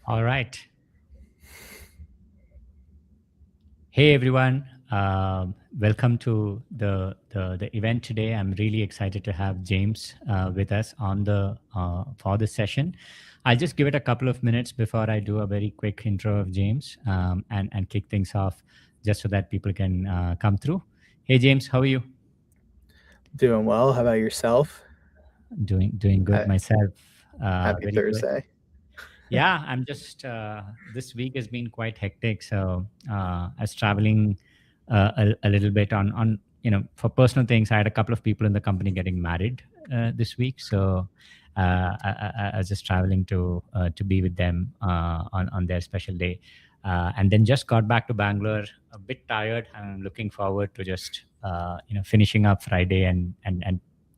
All right. Hey everyone. Welcome to the event today. I'm really excited to have James with us on the for this session. I'll just give it a couple of minutes before I do a very quick intro of James and kick things off, just so that people can come through. Hey James, how are you? Doing well. How about yourself? Doing good Ha- myself. Happy Very good. Thursday. Yeah, I'm just this week has been quite hectic. So I was traveling a little bit on for personal things. I had a couple of people in the company getting married this week, so I was just traveling to be with them on their special day, and then just got back to Bangalore, a bit tired. I'm looking forward to just finishing up Friday and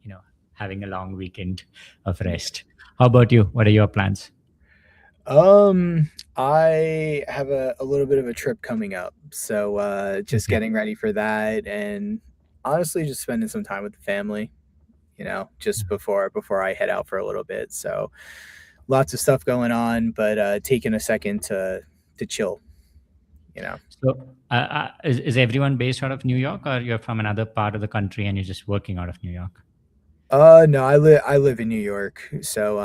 you know having a long weekend of Yeah. rest. How about you? What are your plans? I have a little bit of a trip coming up, so just Okay. getting ready for that, and honestly, just spending some time with the family. Just before I head out for a little bit. So lots of stuff going on, but taking a second to chill. You know. So, is everyone based out of New York, or you're from another part of the country and you're just working out of New York? No, I live in New York, so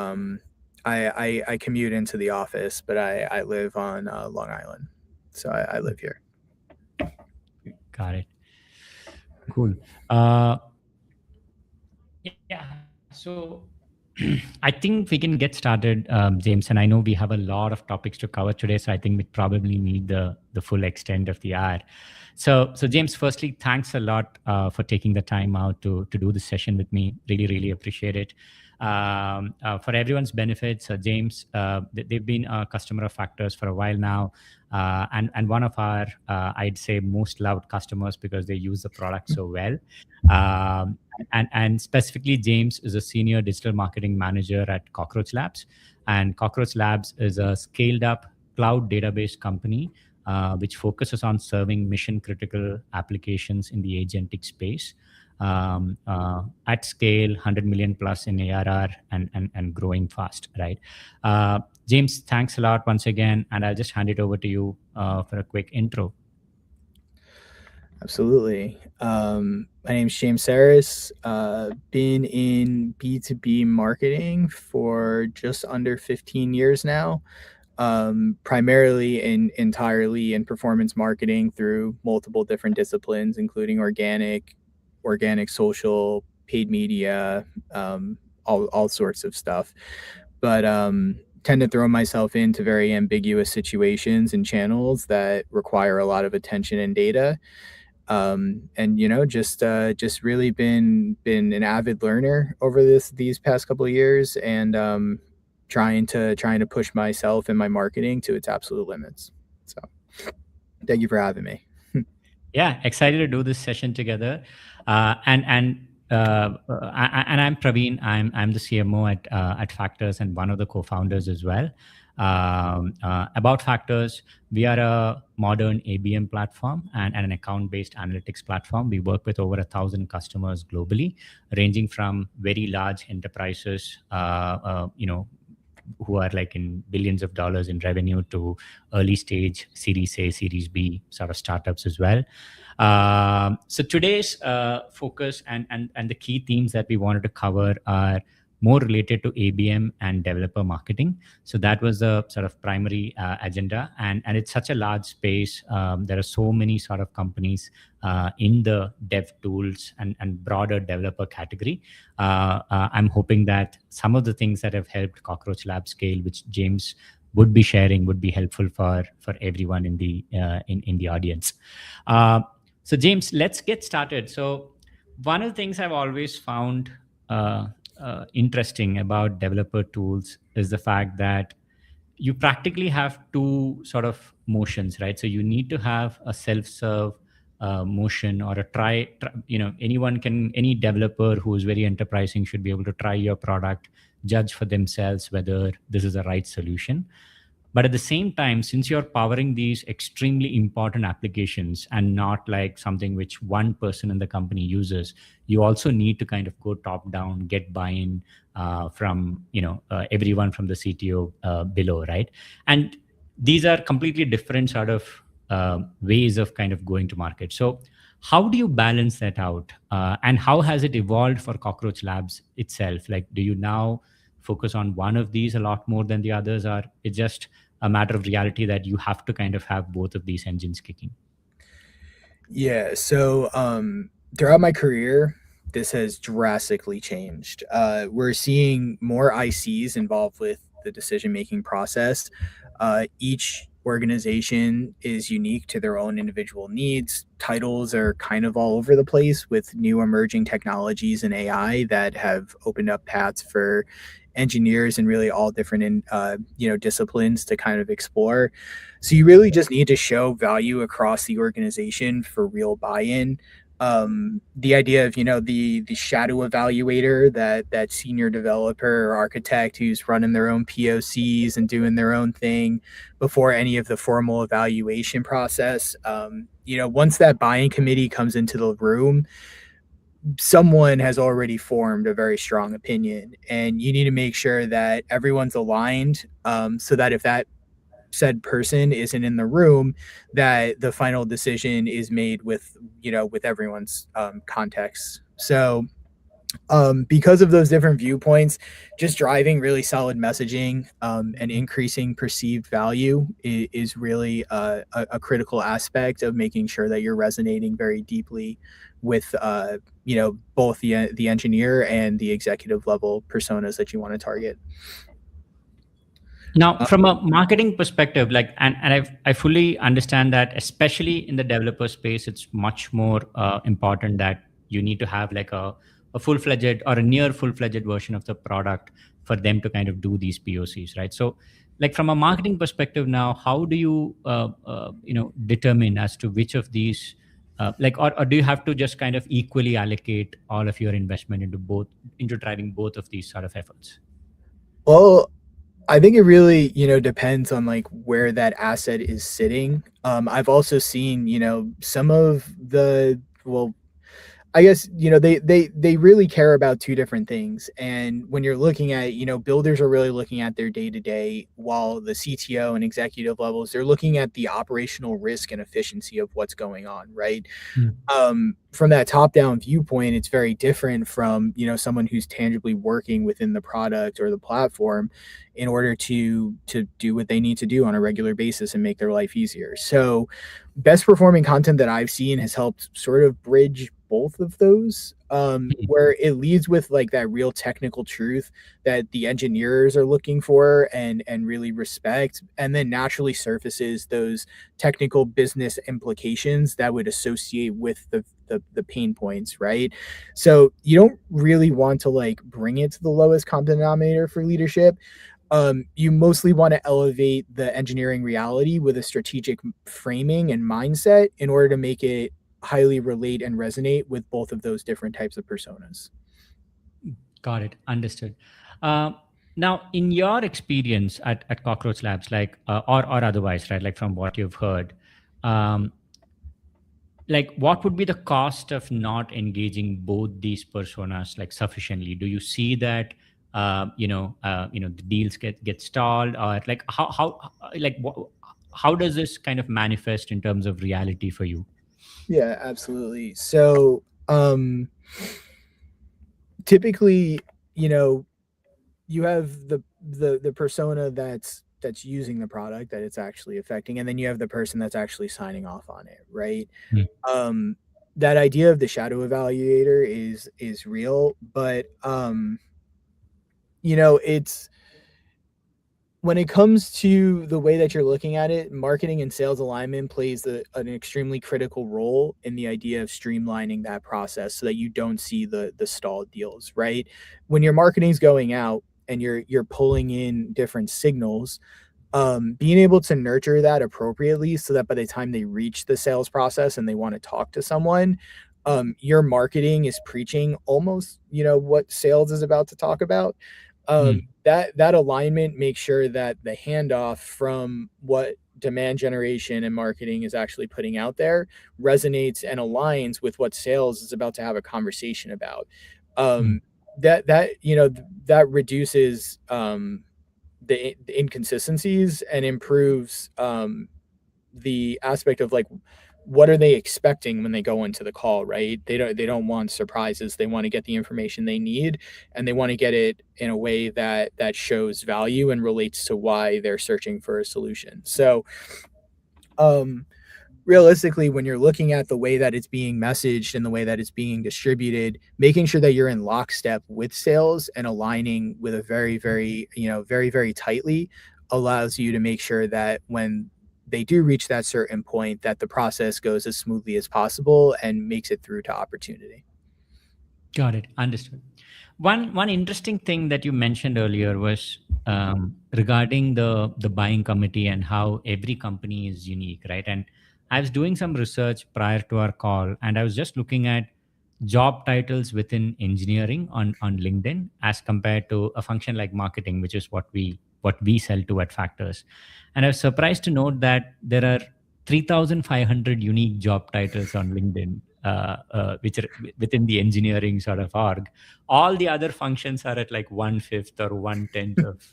I commute into the office, but I live on Long Island, so I live here. Got it. Cool. Uh, yeah. So, I think we can get started, James. And I know we have a lot of topics to cover today, so I think we probably need the full extent of the hour. So James, firstly, thanks a lot for taking the time out to do this session with me. Really appreciate it. For everyone's benefits, James, they've been a customer of Factors for a while now, and one of our I'd say most loved customers because they use the product so well. And specifically, James is a senior digital marketing manager at Cockroach Labs, and Cockroach Labs is a scaled up cloud database company which focuses on serving mission critical applications in the agentic space at scale, 100 million plus in ARR, and growing fast, right? James, thanks a lot once again, and I'll just hand it over to you for a quick intro. Absolutely. My name's James Sarris. Been in B2B marketing for just under 15 years now. Primarily and entirely in performance marketing through multiple different disciplines, including organic social, paid media, all sorts of stuff. But tend to throw myself into very ambiguous situations and channels that require a lot of attention and data. And just really been an avid learner over these past couple of years, and trying to push myself and my marketing to its absolute limits. So thank you for having me. Yeah, excited to do this session together. And I'm Praveen. I'm the CMO at Factors and one of the co-founders as well. About Factors, we are a modern ABM platform and an account-based analytics platform. We work with over 1,000 customers globally, ranging from very large enterprises, who are like in billions of dollars in revenue, to early stage Series A, Series B sort of startups as well. So today's focus and the key themes that we wanted to cover are more related to ABM and developer marketing. So that was the sort of primary agenda, and it's such a large space. There are so many sort of companies in the dev tools and broader developer category. I'm hoping that some of the things that have helped Cockroach Lab scale, which James would be sharing, would be helpful for everyone in the in the audience. So James, let's get started. So one of the things I've always found interesting about developer tools is the fact that you practically have two sort of motions, right? So you need to have a self-serve motion or a any developer who is very enterprising should be able to try your product, judge for themselves whether this is the right solution. But at the same time, since you're powering these extremely important applications and not like something which one person in the company uses, you also need to kind of go top down, get buy-in from everyone from the CTO below, right? And these are completely different sort of ways of kind of going to market. So how do you balance that out, and how has it evolved for Cockroach Labs itself? Like, do you now focus on one of these a lot more than the others, or it's just a matter of reality that you have to kind of have both of these engines kicking? Yeah. So throughout my career, this has drastically changed. We're seeing more ICs involved with the decision making process. Each organization is unique to their own individual needs. Titles are kind of all over the place with new emerging technologies and AI that have opened up paths for engineers and really all different disciplines to kind of explore. So you really just need to show value across the organization for real buy-in. The idea of the shadow evaluator, that senior developer or architect who's running their own POCs and doing their own thing before any of the formal evaluation process. Once that buy-in committee comes into the room, someone has already formed a very strong opinion, and you need to make sure that everyone's aligned, so that if that said person isn't in the room, that the final decision is made with everyone's context. So because of those different viewpoints, just driving really solid messaging and increasing perceived value is really a critical aspect of making sure that you're resonating very deeply with both the engineer and the executive level personas that you want to target. Now, from a marketing perspective, like, and I fully understand that, especially in the developer space, it's much more important that you need to have like a full-fledged or a near full-fledged version of the product for them to kind of do these POCs, right? So, like from a marketing perspective now, how do you determine as to which of these or do you have to just kind of equally allocate all of your investment into driving both of these sort of efforts? Well, I think it really, depends on like where that asset is sitting. I've also seen, some of the, well, I guess, they really care about two different things. And when you're looking at, builders are really looking at their day to day, while the CTO and executive levels, they're looking at the operational risk and efficiency of what's going on, right? From that top down viewpoint, it's very different from someone who's tangibly working within the product or the platform in order to do what they need to do on a regular basis and make their life easier. So best performing content that I've seen has helped sort of bridge both of those, where it leads with like that real technical truth that the engineers are looking for and really respect, and then naturally surfaces those technical business implications that would associate with the pain points, right? So you don't really want to like bring it to the lowest common denominator for leadership. You mostly want to elevate the engineering reality with a strategic framing and mindset in order to make it highly relate and resonate with both of those different types of personas. Got it. Understood. Uh, Now, in your experience at Cockroach Labs, like or otherwise, right? Like from what you've heard, um, like what would be the cost of not engaging both these personas like sufficiently? Do you see that the deals get stalled, or like how does this kind of manifest in terms of reality for you? Yeah, absolutely. So typically, you have the persona that's using the product that it's actually affecting, and then you have the person that's actually signing off on it, right? Mm. um that idea of the shadow evaluator is real, but it's when it comes to the way that you're looking at it, marketing and sales alignment plays an extremely critical role in the idea of streamlining that process so that you don't see the stalled deals, right? When your marketing's going out and you're pulling in different signals, being able to nurture that appropriately so that by the time they reach the sales process and they want to talk to someone, your marketing is preaching almost, what sales is about to talk about. That alignment makes sure that the handoff from what demand generation and marketing is actually putting out there resonates and aligns with what sales is about to have a conversation about. Mm. Um, that reduces the inconsistencies and improves the aspect of like what are they expecting when they go into the call, right? They don't want surprises. They want to get the information they need, and they want to get it in a way that shows value and relates to why they're searching for a solution. So um realistically, when you're looking at the way that it's being messaged and the way that it's being distributed, making sure that you're in lockstep with sales and aligning with a very tightly allows you to make sure that when they do reach that certain point, that the process goes as smoothly as possible and makes it through to opportunity. Got it. Understood. One interesting thing that you mentioned earlier was regarding the buying committee and how every company is unique, right? And I was doing some research prior to our call, and I was just looking at job titles within engineering on LinkedIn as compared to a function like marketing, which is what we sell to at Factors. And I was surprised to note that there are 3,500 unique job titles on LinkedIn, which are within the engineering sort of org. All the other functions are at like 1/5 or 1/10 of,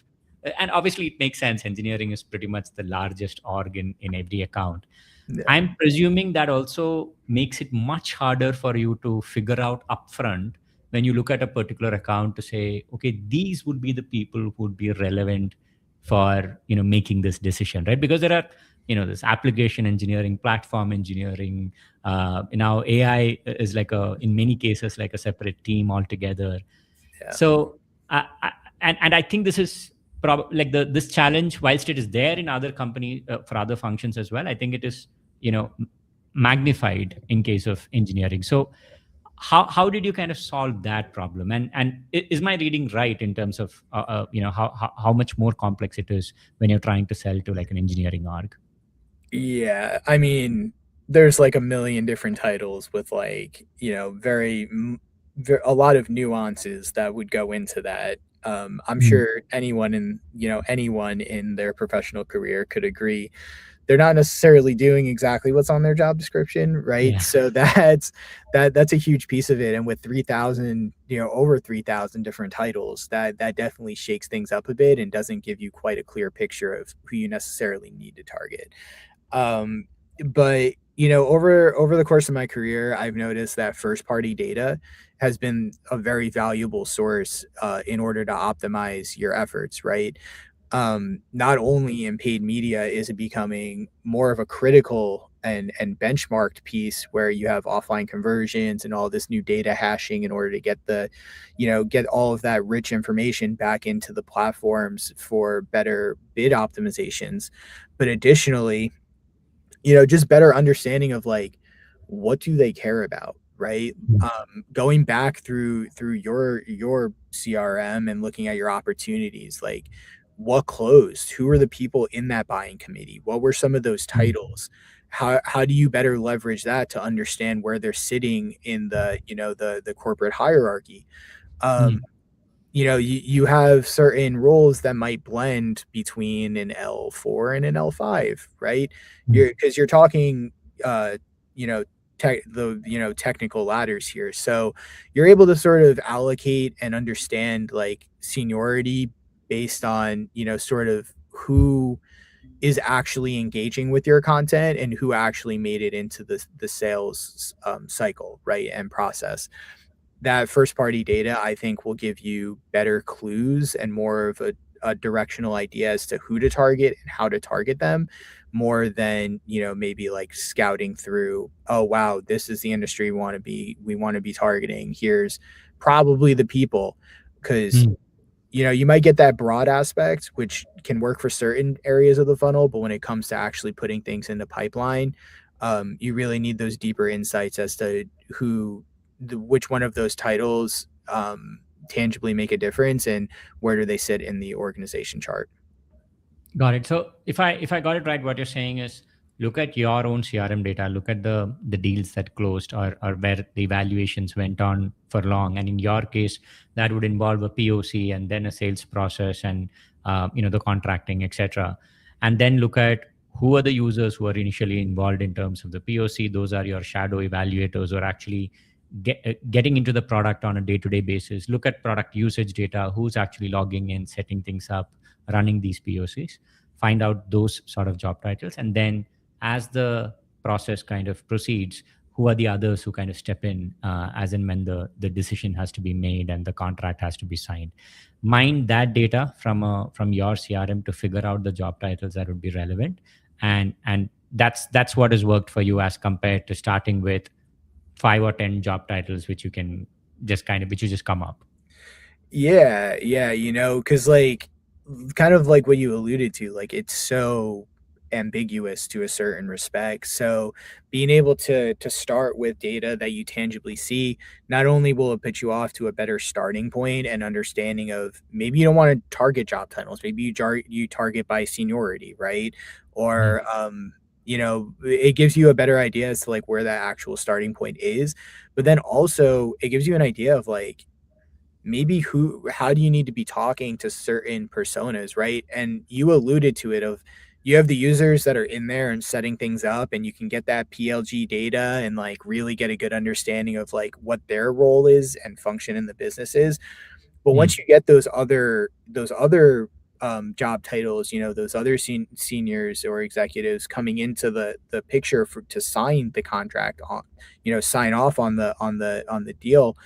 and obviously it makes sense. Engineering is pretty much the largest org in every account. Yeah. I'm presuming that also makes it much harder for you to figure out upfront when you look at a particular account to say, okay, these would be the people who would be relevant for making this decision, right? Because there are this application engineering, platform engineering. Now AI is like in many cases like a separate team altogether. Yeah. So, and I think this is like this challenge, whilst it is there in other companies for other functions as well, I think it is magnified in case of engineering. So, how did you kind of solve that problem? And is my reading right in terms of how much more complex it is when you're trying to sell to like an engineering org? Yeah, I mean, there's like a million different titles with like, a lot of nuances that would go into that. I'm Mm. sure anyone in their professional career could agree they're not necessarily doing exactly what's on their job description, right? Yeah. So that's a huge piece of it. And with 3,000, over 3,000 different titles, that definitely shakes things up a bit and doesn't give you quite a clear picture of who you necessarily need to target. Um, but over the course of my career, I've noticed that first party data has been a very valuable source in order to optimize your efforts, right? Not only in paid media is it becoming more of a critical and benchmarked piece where you have offline conversions and all this new data hashing in order to get all of that rich information back into the platforms for better bid optimizations, but additionally, just better understanding of like what do they care about, right? Mm. Going back through your CRM and looking at your opportunities, like what closed, who are the people in that buying committee, what were some of those Mm. titles, how do you better leverage that to understand where they're sitting in the corporate hierarchy. um, Mm. you have certain roles that might blend between an L4 and an L5, right? Mm. You're talking, uh, you know, technical ladders here. So you're able to sort of allocate and understand like seniority based on, sort of who is actually engaging with your content and who actually made it into the sales cycle, right? And process. That first party data, I think, will give you better clues and more of a directional idea as to who to target and how to target them, more than maybe like scouting through, oh wow, this is the industry we want to be targeting, here's probably the people. Because Mm. you might get that broad aspect, which can work for certain areas of the funnel, but when it comes to actually putting things into pipeline, you really need those deeper insights as to which one of those titles tangibly make a difference and where do they sit in the organization chart. Got it. So if I got it right, what you're saying is look at your own CRM data, look at the deals that closed, or where the evaluations went on for long. And in your case, that would involve a POC and then a sales process and the contracting, etc. And then look at who are the users who are initially involved in terms of the POC. Those are your shadow evaluators who are actually getting into the product on a day-to-day basis. Look at product usage data, who's actually logging in, setting things up, running these POCs. Find out those sort of job titles, and then as the process kind of proceeds, who are the others who kind of step in as and when the decision has to be made and the contract has to be signed. Mine that data from your CRM to figure out the job titles that would be relevant, and that's what has worked for you as compared to starting with 5 or 10 job titles which you can just which you just come up. Yeah, yeah, because like kind of like what you alluded to, like it's so ambiguous to a certain respect. So being able to start with data that you tangibly see, not only will it put you off to a better starting point and understanding of maybe you don't want to target job titles, maybe you target by seniority, right? Or it gives you a better idea as to like where that actual starting point is. But then also it gives you an idea of like maybe how do you need to be talking to certain personas, right? And you alluded to it of you have the users that are in there and setting things up, and you can get that PLG data and like really get a good understanding of like what their role is and function in the business is. But once you get those other job titles, those other seniors or executives coming into the picture to sign the contract on, sign off on the deal,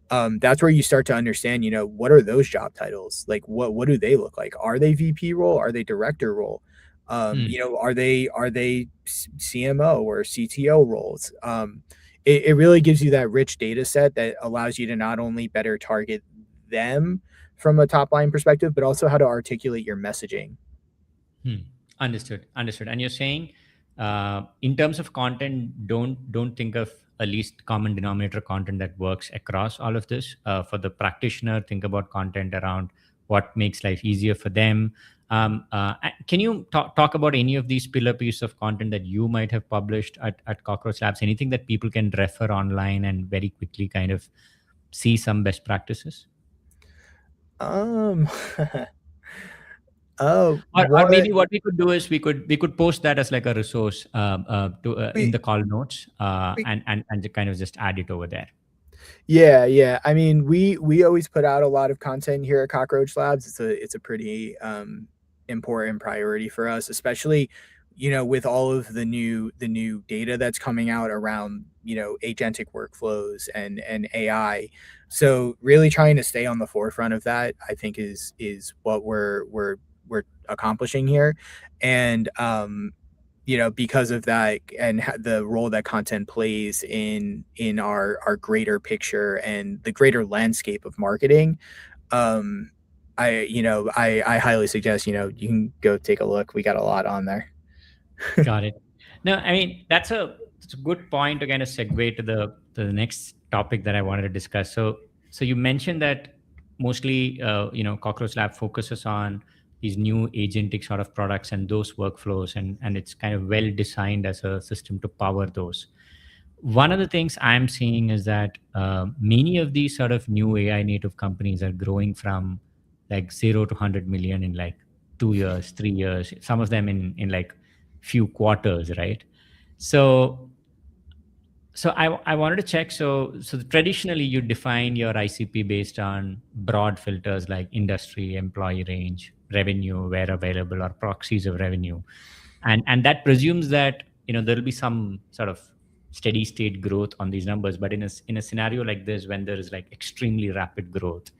that's where you start to understand, what are those job titles? Like, what do they look like? Are they VP role? Are they director role? Are they CMO or CTO roles? It really gives you that rich data set that allows you to not only better target them from a top line perspective, but also how to articulate your messaging. Understood. And you're saying, in terms of content, don't think of a least common denominator content that works across all of this. For the practitioner, think about content around what makes life easier for them. Can you talk about any of these pillar pieces of content that you might have published at Cockroach Labs? Anything that people can refer online and very quickly kind of see some best practices? Or maybe what we could do is we could post that as like a resource in the call notes, and kind of just add it over there. Yeah. I mean, we always put out a lot of content here at Cockroach Labs. It's a pretty important priority for us, especially with all of the new data that's coming out around agentic workflows and AI. So really trying to stay on the forefront of that, I think is what we're accomplishing here. And because of that and the role that content plays in our greater picture and the greater landscape of marketing, I highly suggest you can go take a look. We got a lot on there. Got it. No, I mean that's a good point to kind of segue to the next topic that I wanted to discuss. So you mentioned that mostly Cockroach Lab focuses on these new agentic sort of products and those workflows, and it's kind of well designed as a system to power those. One of the things I'm seeing is that many of these sort of new AI native companies are growing from like 0 to 100 million in like 2 years, 3 years, some of them in like few quarters, right? So I wanted to check. So traditionally you define your ICP based on broad filters like industry, employee range, revenue where available, or proxies of revenue, and that presumes that there'll be some sort of steady state growth on these numbers. But in a scenario like this, when there is like extremely rapid growth,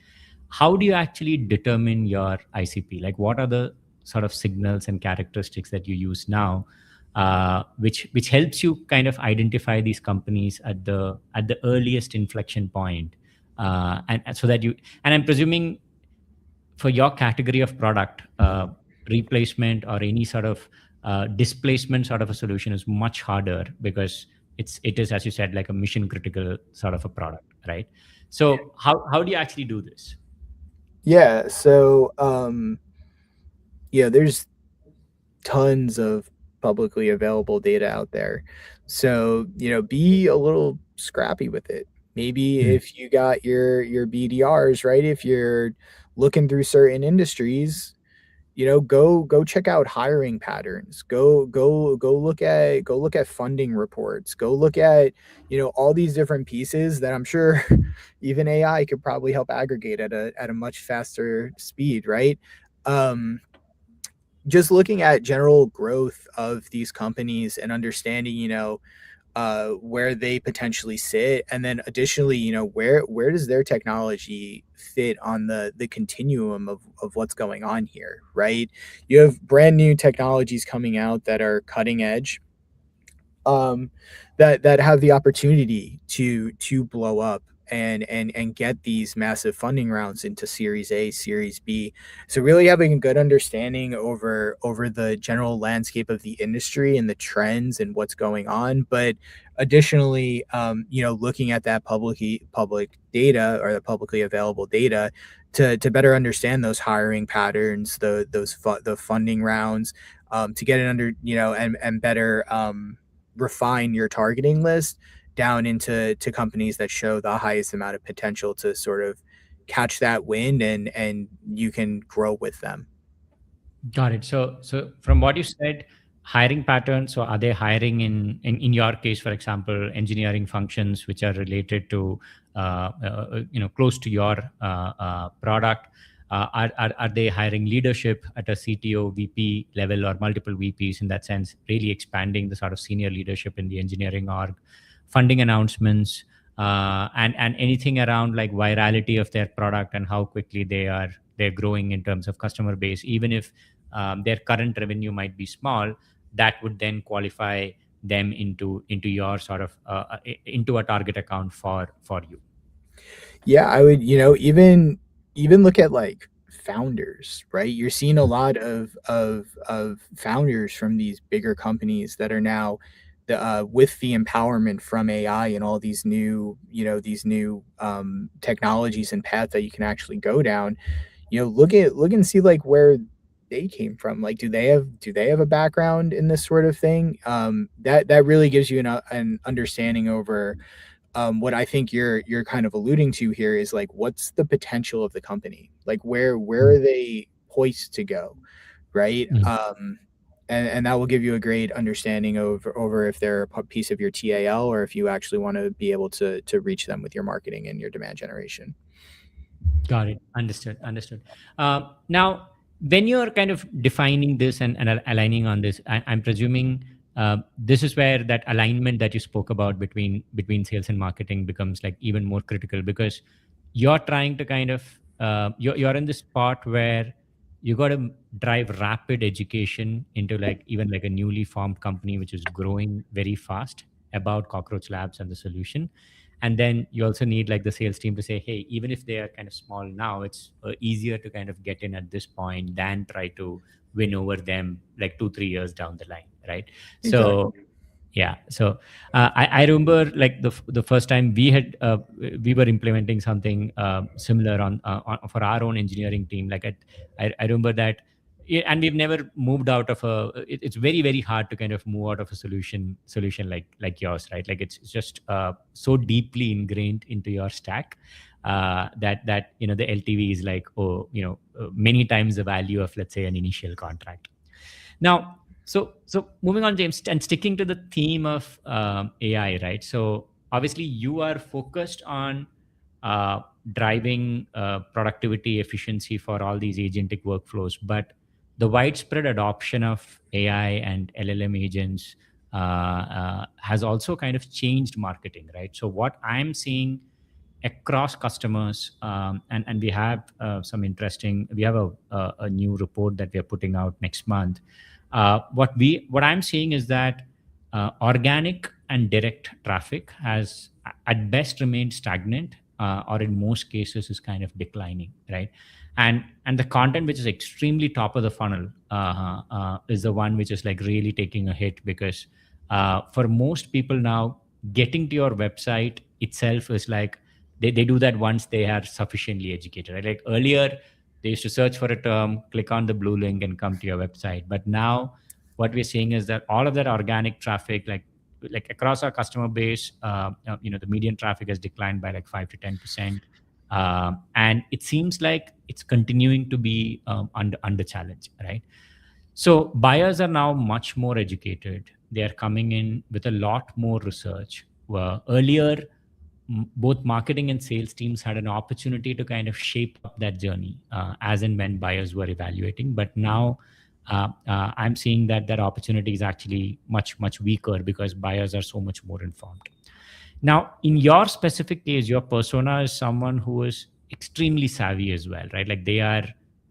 how do you actually determine your ICP? Like, what are the sort of signals and characteristics that you use now, which helps you kind of identify these companies at the earliest inflection point, and so that you, and I'm presuming for your category of product, replacement or any sort of displacement sort of a solution is much harder because it is, as you said, like a mission critical sort of a product, right? So how do you actually do this? Yeah. So there's tons of publicly available data out there. So, be a little scrappy with it. Maybe Mm. if you got your BDRs, right? If you're looking through certain industries, go check out hiring patterns. Go look at funding reports. Go look at, all these different pieces that I'm sure even AI could probably help aggregate at a much faster speed, right? Um, just looking at general growth of these companies and understanding, where they potentially sit, and then additionally, where does their technology fit on the continuum of what's going on here, right? You have brand new technologies coming out that are cutting edge, um, that have the opportunity to blow up and get these massive funding rounds into Series A, Series B. So really having a good understanding over the general landscape of the industry and the trends and what's going on, but additionally, looking at that public data or the publicly available data to better understand those hiring patterns, the funding rounds, to get it under, and better refine your targeting list down into companies that show the highest amount of potential to sort of catch that wind, and you can grow with them. Got it. So from what you said, hiring patterns. So are they hiring in your case, for example, engineering functions which are related to close to your product? Are they hiring leadership at a CTO, VP level, or multiple VPs in that sense, really expanding the sort of senior leadership in the engineering org, funding announcements, and anything around like virality of their product and how quickly they're growing in terms of customer base, even if their current revenue might be small, that would then qualify them into your sort of into a target account for you. Yeah, I would, even look at like founders, right? You're seeing a lot of founders from these bigger companies that are now with the empowerment from AI and all these new technologies and paths that you can actually go down. Look and see like where they came from. Like, do they have a background in this sort of thing? That really gives you an understanding over, what I think you're kind of alluding to here is like, what's the potential of the company? Like, where are they poised to go, right? Mm. And that will give you a great understanding over if they're a piece of your TAL, or if you actually want to be able to reach them with your marketing and your demand generation. Got it. Understood. Understood. Now, when you're kind of defining this and aligning on this, I'm presuming this is where that alignment that you spoke about between sales and marketing becomes like even more critical, because you're trying to kind of you're in this spot where you got to drive rapid education into like even like a newly formed company which is growing very fast about Cockroach Labs and the solution. And then you also need like the sales team to say, hey, even if they are kind of small now, it's easier to kind of get in at this point than try to win over them like 2-3 years down the line, right? So Exactly. yeah. So I remember like the first time we were implementing something similar for our own engineering team. Like I remember that, and we've never moved out of it's very very hard to kind of move out of a solution like yours, right? Like it's just so deeply ingrained into your stack that the LTV is like, many times the value of, let's say, an initial contract. Now, so moving on, James, and sticking to the theme of AI, right? So obviously, you are focused on driving productivity, efficiency for all these agentic workflows, but the widespread adoption of AI and LLM agents has also kind of changed marketing, right? So what I'm seeing across customers, and we have we have a new report that we are putting out next month. What I'm seeing is that organic and direct traffic has at best remained stagnant, or in most cases is kind of declining, right? And the content which is extremely top of the funnel is the one which is like really taking a hit, because for most people now, getting to your website itself is like they do that once they are sufficiently educated, right? Like earlier they used to search for a term, click on the blue link and come to your website, but now what we're seeing is that all of that organic traffic, like across our customer base, the median traffic has declined by like 5 to 10%, and it seems like it's continuing to be under challenge, right? So buyers are now much more educated. They are coming in with a lot more research. Earlier, both marketing and sales teams had an opportunity to kind of shape up that journey as and when buyers were evaluating. But now I'm seeing that that opportunity is actually much weaker because buyers are so much more informed. Now, in your specific case, your persona is someone who is extremely savvy as well, right? Like they are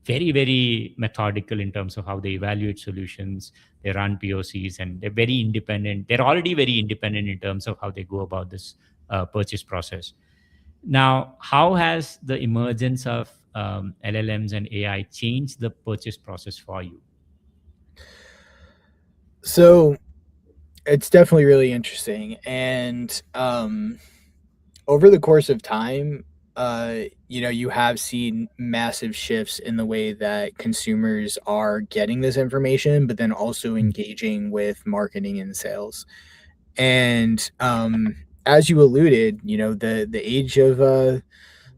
very methodical in terms of how they evaluate solutions. They run POCs, and they're very independent. They're already very independent in terms of how they go about this purchase process. Now, how has the emergence of LLMs and AI changed the purchase process for you? So it's definitely really interesting. And over the course of time, you have seen massive shifts in the way that consumers are getting this information, but then also engaging with marketing and sales. And as you alluded, the age of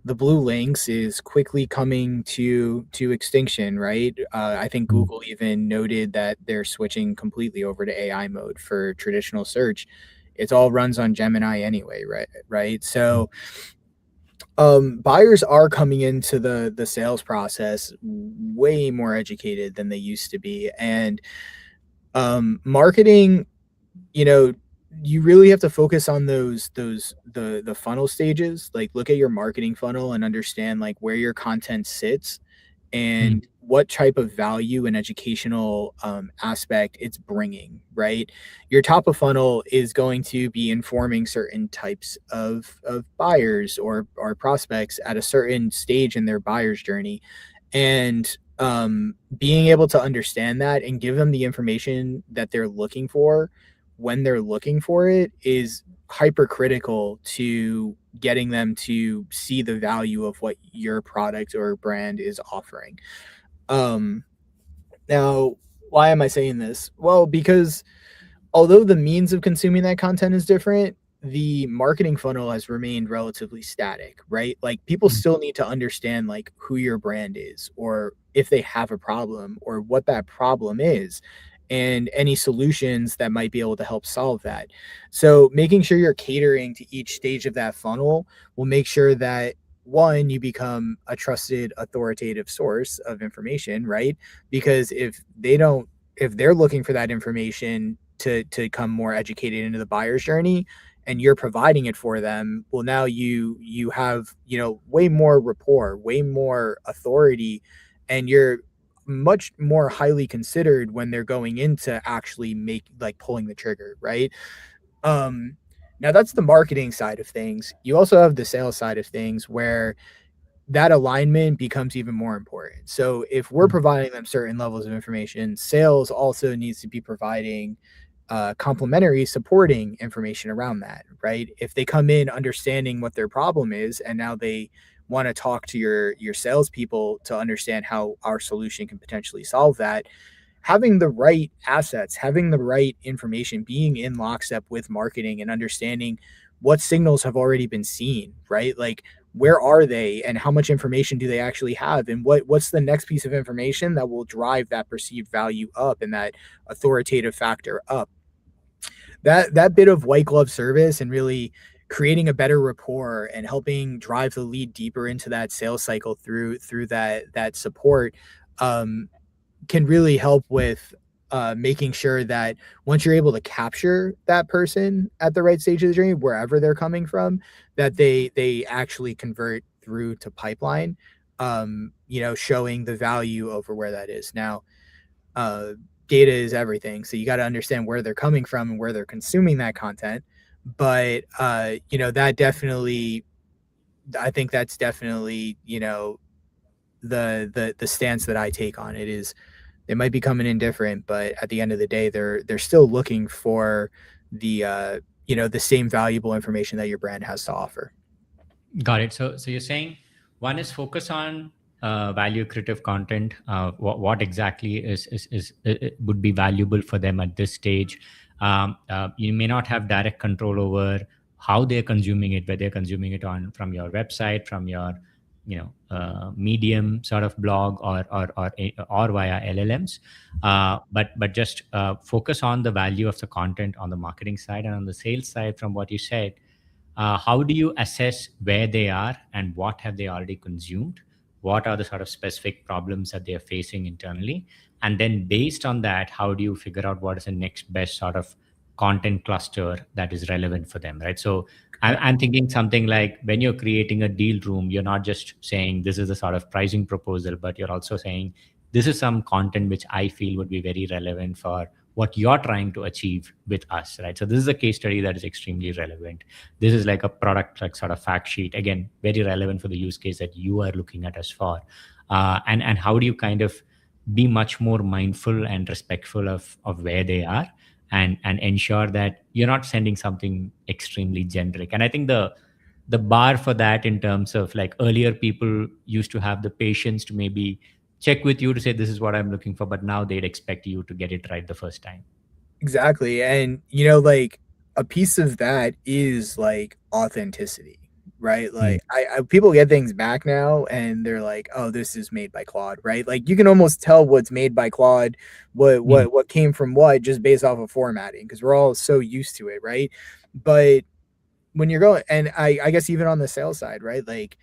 the blue links is quickly coming to extinction, right? I think Google even noted that they're switching completely over to AI mode for traditional search. It all runs on Gemini anyway, right? So buyers are coming into the sales process way more educated than they used to be. And marketing, you know, you really have to focus on the funnel stages. Like look at your marketing funnel and understand like where your content sits and what type of value and educational aspect it's bringing, right? Your top of funnel is going to be informing certain types of buyers or prospects at a certain stage in their buyer's journey. And being able to understand that and give them the information that they're looking for when they're looking for it is hypercritical to getting them to see the value of what your product or brand is offering. Now, why am I saying this? Well, because although the means of consuming that content is different, the marketing funnel has remained relatively static, right? Like people still need to understand like who your brand is or if they have a problem or what that problem is and any solutions that might be able to help solve that. So making sure you're catering to each stage of that funnel will make sure that one, you become a trusted authoritative source of information, right? Because if they're looking for that information to come more educated into the buyer's journey and you're providing it for them, well now you have way more rapport, way more authority, and you're much more highly considered when they're going into actually pulling the trigger, right? Now that's the marketing side of things. You also have the sales side of things where that alignment becomes even more important. So if we're providing them certain levels of information, sales also needs to be providing complementary supporting information around that, right? If they come in understanding what their problem is and now they want to talk to your salespeople to understand how our solution can potentially solve that, having the right assets, having the right information, being in lockstep with marketing and understanding what signals have already been seen, right? Like where are they and how much information do they actually have and what's the next piece of information that will drive that perceived value up and that authoritative factor up. That bit of white glove service and really creating a better rapport and helping drive the lead deeper into that sales cycle through that support can really help with making sure that once you're able to capture that person at the right stage of the journey, wherever they're coming from, that they actually convert through to pipeline, showing the value over where that is. Now, data is everything. So you got to understand where they're coming from and where they're consuming that content. But, that definitely, I think that's definitely, the stance that I take on it is they might be coming in different, but at the end of the day, they're still looking for the the same valuable information that your brand has to offer. Got it. So you're saying one is focus on value creative content, what exactly would be valuable for them at this stage. You may not have direct control over how they're consuming it, whether they're consuming it on from your website, from your medium sort of blog, or via LLMs. But just focus on the value of the content on the marketing side. And on the sales side, from what you said, how do you assess where they are and what have they already consumed? What are the sort of specific problems that they are facing internally? And then based on that, how do you figure out what is the next best sort of content cluster that is relevant for them, right? So I'm thinking something like, when you're creating a deal room, you're not just saying this is a sort of pricing proposal, but you're also saying this is some content which I feel would be very relevant for what you're trying to achieve with us, right? So this is a case study that is extremely relevant. This is like a product, like sort of fact sheet, again, very relevant for the use case that you are looking at us for. And how do you kind of be much more mindful and respectful of where they are, and ensure that you're not sending something extremely generic. And I think the bar for that, in terms of like, earlier people used to have the patience to maybe check with you to say this is what I'm looking for, but now they'd expect you to get it right the first time. Exactly. And, like a piece of that is like authenticity, right? Mm, Like people get things back now and they're like, oh, this is made by Claude, right? Like you can almost tell what's made by Claude, mm, what came from what, just based off of formatting, because we're all so used to it, right? But when you're going, and I guess even on the sales side, right? Like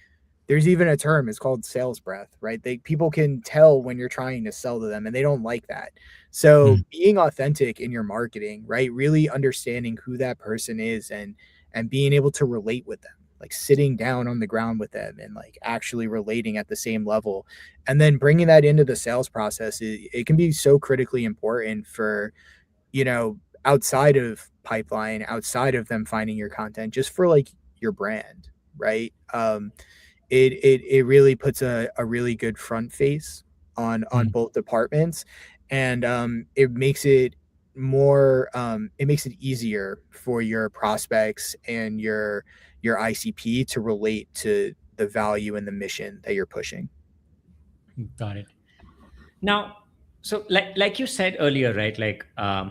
there's even a term, it's called sales breath, right? People can tell when you're trying to sell to them and they don't like that. So mm, being authentic in your marketing, right? Really understanding who that person is, and being able to relate with them, like sitting down on the ground with them and like actually relating at the same level, and then bringing that into the sales process, it can be so critically important for, outside of pipeline, outside of them finding your content, just for like your brand, right? It really puts a really good front face on mm. both departments, and it makes it easier for your prospects and your ICP to relate to the value and the mission that you're pushing. Got it. Now, so like you said earlier, right? Like, uh,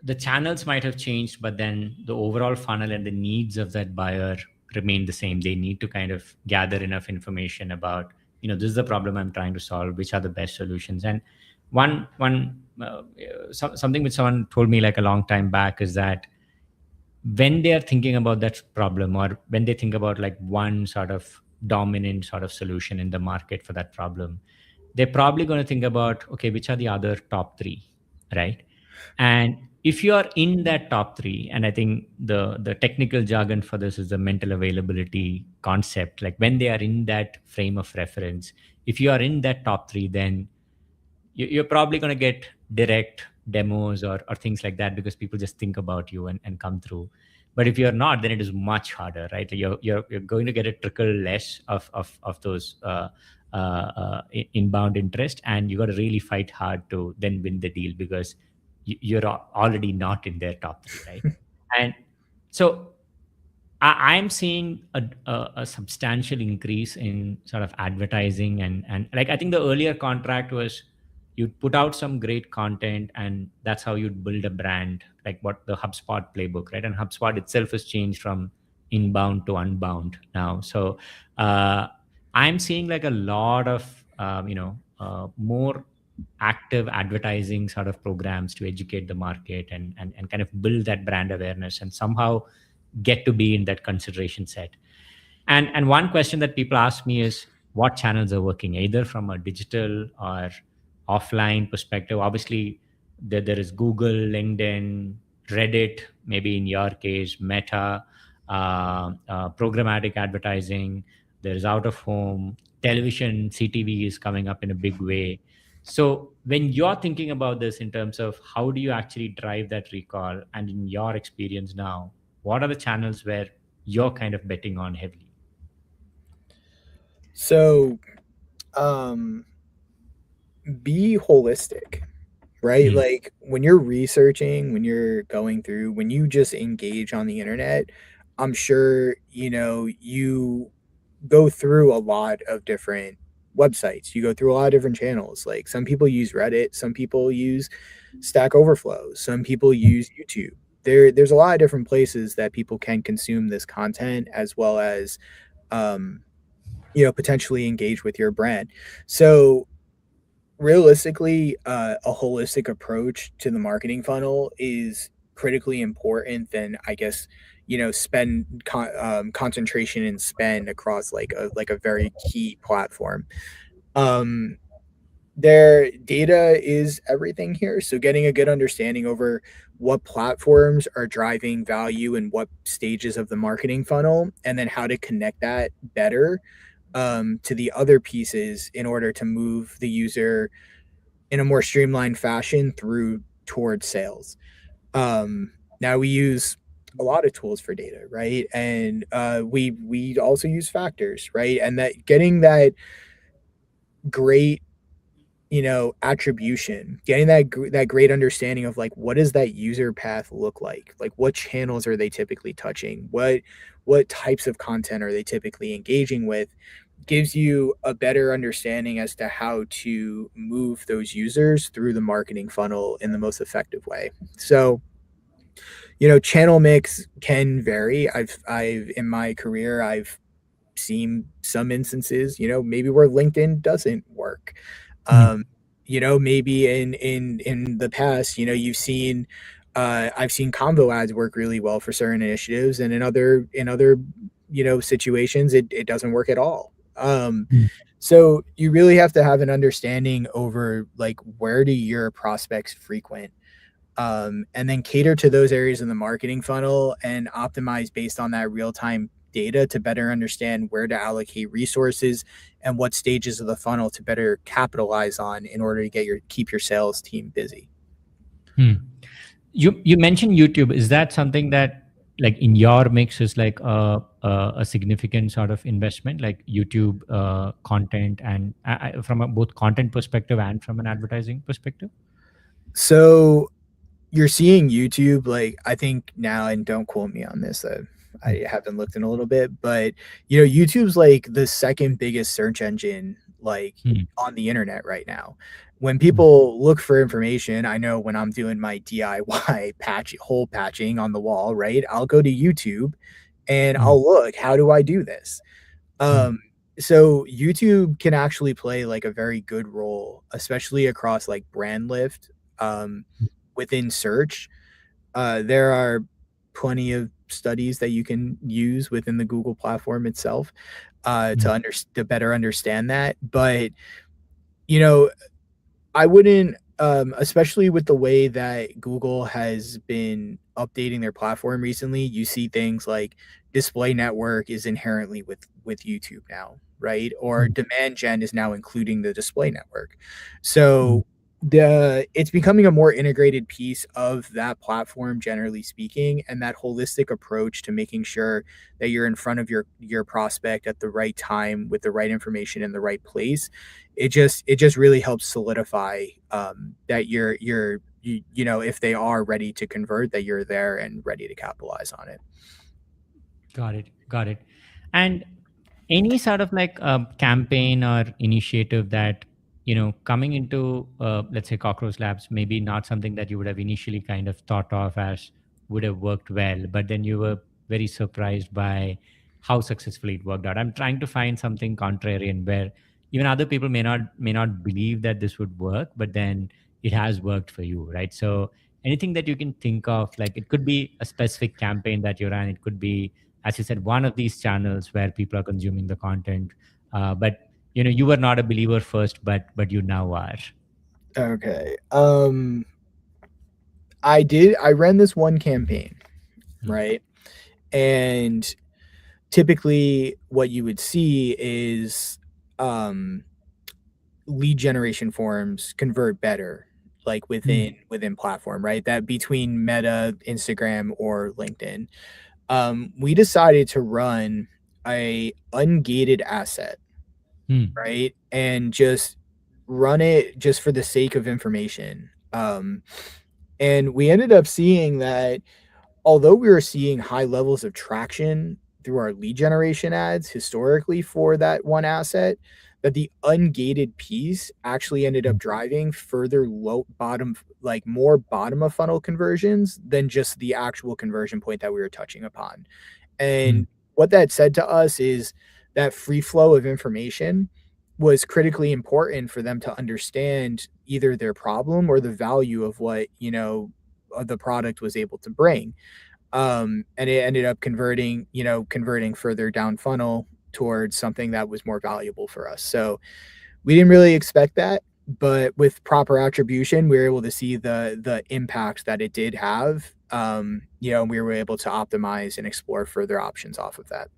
the channels might have changed, but then the overall funnel and the needs of that buyer remain the same. They need to kind of gather enough information about, this is the problem I'm trying to solve, which are the best solutions. And something which someone told me like a long time back is that when they are thinking about that problem, or when they think about like one sort of dominant sort of solution in the market for that problem, they're probably going to think about, okay, which are the other top three, right? And if you are in that top three, and I think the technical jargon for this is the mental availability concept, like when they are in that frame of reference, if you are in that top three, then you're probably going to get direct demos, or things like that, because people just think about you and come through. But if you're not, then it is much harder, right? You're going to get a trickle less of those inbound interest, and you got to really fight hard to then win the deal, because you're already not in their top three, right? And so I'm seeing a substantial increase in sort of advertising, and like, I think the earlier contract was you'd put out some great content, and that's how you'd build a brand, like what the HubSpot playbook, right? And HubSpot itself has changed from inbound to unbound now. So uh, I'm seeing like a lot of more active advertising sort of programs to educate the market, and kind of build that brand awareness, and somehow get to be in that consideration set. And one question that people ask me is, what channels are working, either from a digital or offline perspective. Obviously, there is Google, LinkedIn, Reddit, maybe in your case, Meta, programmatic advertising. There's out of home, television, CTV is coming up in a big way. So when you're thinking about this in terms of how do you actually drive that recall, and in your experience now, what are the channels where you're kind of betting on heavily? So be holistic, right? Mm, Like when you're researching, when you're going through, when you just engage on the internet, I'm sure, you go through a lot of different websites. You go through a lot of different channels. Like some people use Reddit, some people use Stack Overflow, some people use YouTube. There's a lot of different places that people can consume this content as well as um, potentially engage with your brand. So realistically, a holistic approach to the marketing funnel is critically important than I guess concentration and spend across like a very key platform. Um, their data is everything here, so getting a good understanding over what platforms are driving value and what stages of the marketing funnel, and then how to connect that better to the other pieces in order to move the user in a more streamlined fashion through towards sales. Now we use a lot of tools for data, right? And we also use factors, right? And that getting that great attribution, getting that great understanding of like what does that user path look like what channels are they typically touching, what types of content are they typically engaging with, gives you a better understanding as to how to move those users through the marketing funnel in the most effective way. So, channel mix can vary. I've in my career, I've seen some instances, maybe where LinkedIn doesn't work. Um, maybe in the past, I've seen combo ads work really well for certain initiatives, and in other situations, it doesn't work at all. Mm. So you really have to have an understanding over like where do your prospects frequent, and then cater to those areas in the marketing funnel and optimize based on that real time data to better understand where to allocate resources and what stages of the funnel to better capitalize on in order to keep your sales team busy. Hmm. You mentioned YouTube. Is that something that, like, in your mix is like a significant sort of investment, like YouTube content, and from a both content perspective and from an advertising perspective? So you're seeing YouTube, like I think now, and don't quote me on this, Hmm. I haven't looked in a little bit, but YouTube's like the second biggest search engine like Hmm. on the internet right now. When Hmm. people look for information, I know when I'm doing my DIY hole patching on the wall, right? I'll go to YouTube and Hmm. I'll look, how do I do this? Hmm. Um, so YouTube can actually play like a very good role, especially across like brand lift um, within search. There are plenty of studies that you can use within the Google platform itself Hmm. to better understand that. But you know, I wouldn't, especially with the way that Google has been updating their platform recently. You see things like display network is inherently with YouTube now, right? Or Hmm. demand gen is now including the display network. Hmm. So it's becoming a more integrated piece of that platform, generally speaking, and that holistic approach to making sure that you're in front of your prospect at the right time with the right information in the right place. It just really helps solidify that if they are ready to convert, that you're there and ready to capitalize on it. Got it. Got it. And any sort of like campaign or initiative that, coming into, let's say, Cockroach Labs, maybe not something that you would have initially kind of thought of as would have worked well, but then you were very surprised by how successfully it worked out. I'm trying to find something contrarian where even other people may not believe that this would work, but then it has worked for you, right? So anything that you can think of, like, it could be a specific campaign that you ran, it could be, as you said, one of these channels where people are consuming the content, but you were not a believer first, but you now are. Okay. I ran this one campaign, Hmm. right? And typically what you would see is um lead generation forms convert better like Hmm. within platform, right? That between Meta, Instagram, or LinkedIn. We decided to run a ungated asset, Hmm. right? And just run it just for the sake of information. And we ended up seeing that although we were seeing high levels of traction, through our lead generation ads historically for that one asset, that the ungated piece actually ended up driving further low bottom, like more bottom of funnel conversions than just the actual conversion point that we were touching upon. And what that said to us is that free flow of information was critically important for them to understand either their problem or the value of what, the product was able to bring. And it ended up converting further down funnel towards something that was more valuable for us. So we didn't really expect that, but with proper attribution, we were able to see the impact that it did have. We were able to optimize and explore further options off of that.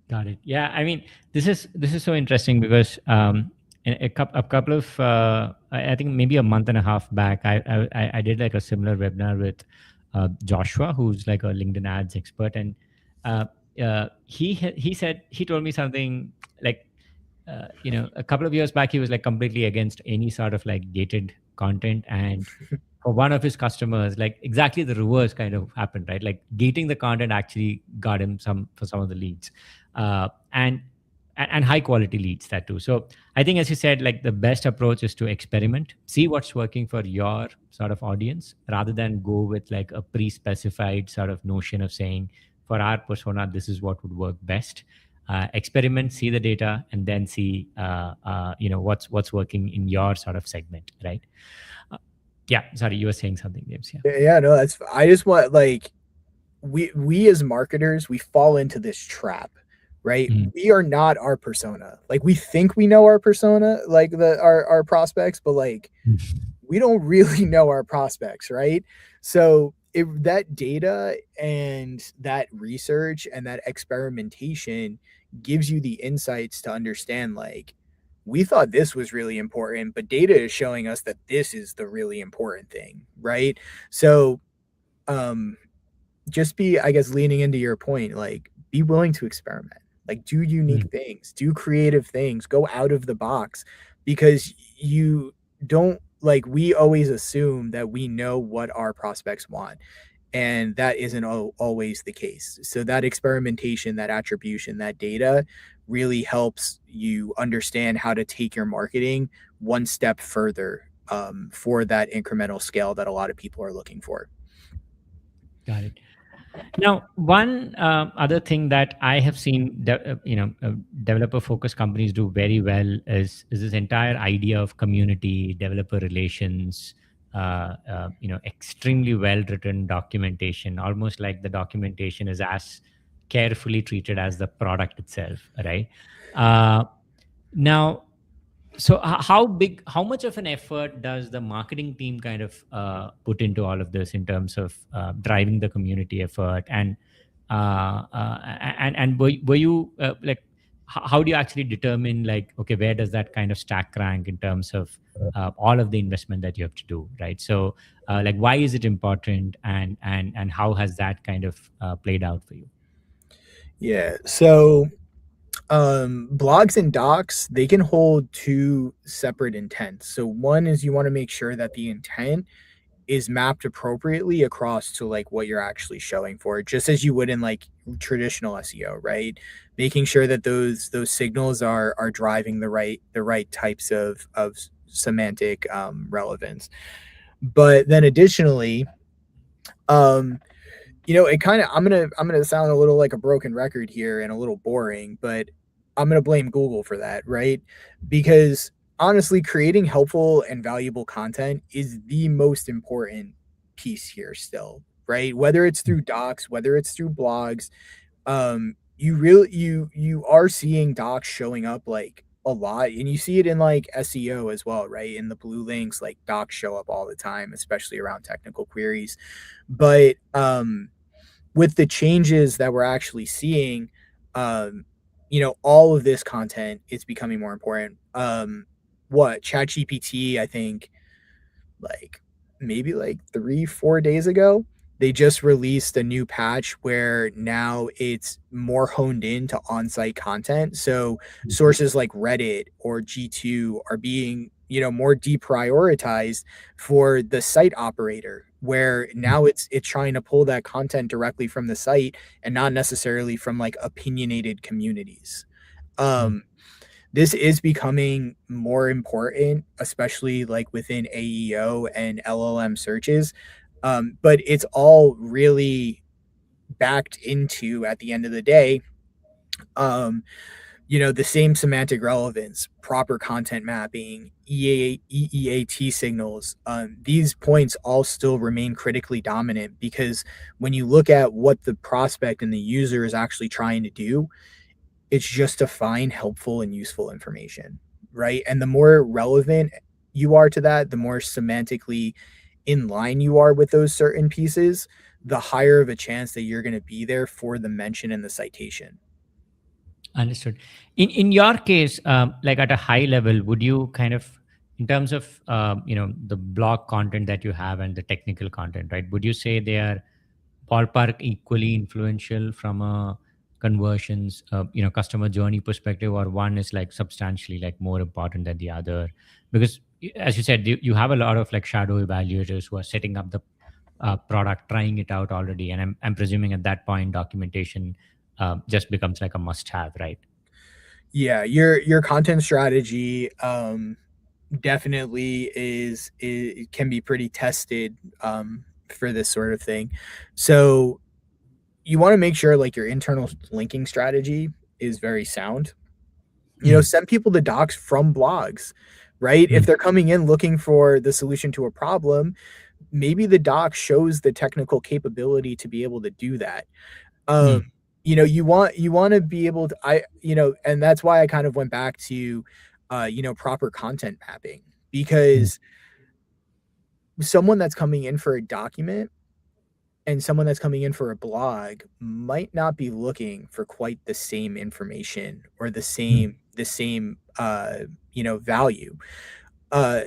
Got it. Yeah, I mean, this is so interesting because a couple of I think maybe a month and a half back, I did like a similar webinar with Joshua, who's like a LinkedIn ads expert, and he told me something like a couple of years back he was like completely against any sort of like gated content, and for one of his customers, like exactly the reverse kind of happened, right? Like gating the content actually got him some of the leads, uh, and and high quality leads that too. So I think, as you said, like the best approach is to experiment, see what's working for your sort of audience, rather than go with like a pre-specified sort of notion of saying, for our persona, this is what would work best. Experiment, see the data, and then see what's working in your sort of segment, right? Uh, yeah, sorry, you were saying something, James. Yeah. Yeah, no, I just want, like, we as marketers, we fall into this trap, right? We are not our persona. Like, we think we know our persona, like our prospects, but like we don't really know our prospects, right? So that data and that research and that experimentation gives you the insights to understand, like, we thought this was really important, but data is showing us that this is the really important thing, right? So just be, I guess, leaning into your point, like, be willing to experiment, like, do unique things, do creative things, go out of the box, because you don't, like, we always assume that we know what our prospects want, and that isn't always the case. So that experimentation, that attribution, that data really helps you understand how to take your marketing one step further, for that incremental scale that a lot of people are looking for. Got it. Now, one other thing that I have seen, developer-focused companies do very well is this entire idea of community, developer relations, extremely well-written documentation, almost like the documentation is as carefully treated as the product itself, right? Now, so how much of an effort does the marketing team kind of put into all of this in terms of driving the community effort, and were you like, how do you actually determine, like, okay, where does that kind of stack rank in terms of all of the investment that you have to do, right? So like, why is it important, and how has that kind of played out for you? Yeah, so blogs and docs, they can hold two separate intents. So one is you want to make sure that the intent is mapped appropriately across to, like, what you're actually showing for, just as you would in, like, traditional SEO, right? Making sure that those signals are driving the right types of semantic relevance. But then additionally, it kind of, I'm gonna sound a little like a broken record here and a little boring, but I'm gonna blame Google for that, right? Because honestly, creating helpful and valuable content is the most important piece here still, right? Whether it's through docs, whether it's through blogs, you are seeing docs showing up, like, a lot, and you see it in, like, SEO as well, right? In the blue links, like, docs show up all the time, especially around technical queries. But with the changes that we're actually seeing, all of this content is becoming more important. ChatGPT, I think, like, maybe like 3-4 days ago, they just released a new patch where now it's more honed into on-site content. So sources like Reddit or G2 are being more deprioritized for the site operator, where now it's trying to pull that content directly from the site and not necessarily from like opinionated communities. Mm. um this is becoming more important, especially like within AEO and LLM searches. But it's all really backed into, at the end of the day, um, the same semantic relevance, proper content mapping, EEAT signals. These points all still remain critically dominant, because when you look at what the prospect and the user is actually trying to do, it's just to find helpful and useful information, right? And the more relevant you are to that, the more semantically in line you are with those certain pieces, the higher of a chance that you're going to be there for the mention and the citation. Understood. In your case, like at a high level, would you kind of, in terms of the blog content that you have and the technical content, right? Would you say they are ballpark equally influential from a conversions, customer journey perspective, or one is like substantially like more important than the other? Because as you said, you have a lot of like shadow evaluators who are setting up the product, trying it out already, and I'm presuming at that point documentation just becomes like a must have, right? Yeah, your content strategy definitely is can be pretty tested for this sort of thing. So you want to make sure like your internal linking strategy is very sound. Mm, Send people to docs from blogs, right? If mm, they're coming in looking for the solution to a problem, maybe the doc shows the technical capability to be able to do that. um mm, you want to be able to, and that's why I kind of went back to proper content mapping, mm, because someone that's coming in for a document and someone that's coming in for a blog might not be looking for quite the same information or the mm, same value.